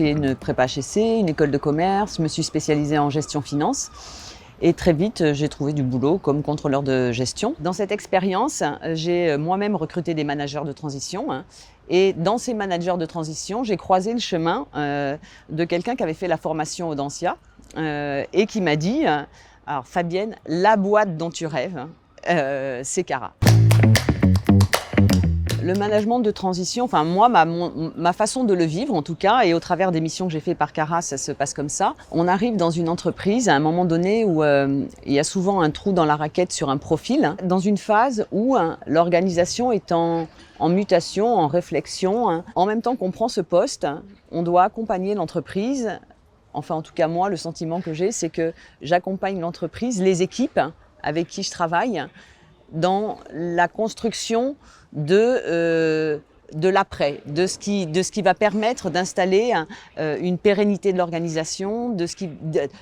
fait une prépa HEC, une école de commerce, je me suis spécialisée en gestion finance. Et très vite, j'ai trouvé du boulot comme contrôleur de gestion. Dans cette expérience, j'ai moi-même recruté des managers de transition. Et dans ces managers de transition, j'ai croisé le chemin de quelqu'un qui avait fait la formation Audencia et qui m'a dit « Alors Fabienne, la boîte dont tu rêves, c'est Cara ». Le management de transition, enfin moi, ma façon de le vivre en tout cas, et au travers des missions que j'ai fait par Cara, ça se passe comme ça. On arrive dans une entreprise à un moment donné où il y a souvent un trou dans la raquette sur un profil, dans une phase où l'organisation est en mutation, en réflexion. En même temps qu'on prend ce poste, on doit accompagner l'entreprise. Enfin en tout cas moi, le sentiment que j'ai, c'est que j'accompagne l'entreprise, les équipes avec qui je travaille, dans la construction de l'après, de ce qui va permettre d'installer une pérennité de l'organisation,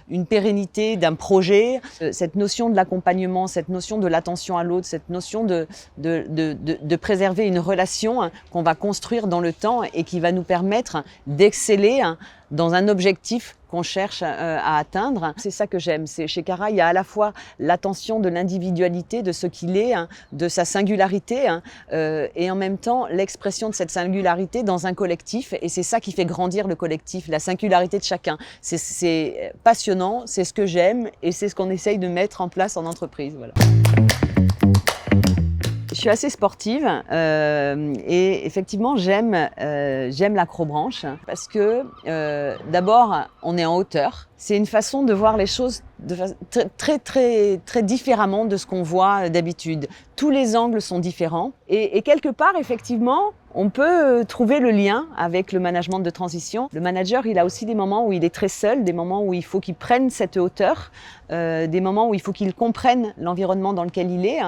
une pérennité d'un projet. Cette notion de l'accompagnement, cette notion de l'attention à l'autre, cette notion de préserver une relation qu'on va construire dans le temps et qui va nous permettre d'exceller dans un objectif qu'on cherche à atteindre. C'est ça que j'aime. Chez Cara, il y a à la fois l'attention de l'individualité, de ce qu'il est, de sa singularité, et en même temps l'expression de cette singularité dans un collectif. Et c'est ça qui fait grandir le collectif, la singularité de chacun. C'est passionnant, c'est ce que j'aime et c'est ce qu'on essaye de mettre en place en entreprise. Voilà. Je suis assez sportive et effectivement j'aime l'acrobranche parce que d'abord on est en hauteur. C'est une façon de voir les choses très différemment de ce qu'on voit d'habitude. Tous les angles sont différents et quelque part effectivement on peut trouver le lien avec le management de transition. Le manager, il a aussi des moments où il est très seul, des moments où il faut qu'il prenne cette hauteur, des moments où il faut qu'il comprenne l'environnement dans lequel il est.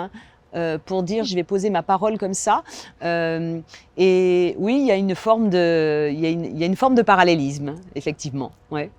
Pour dire je vais poser ma parole comme ça. Et oui, il y a une forme de parallélisme, effectivement. Ouais.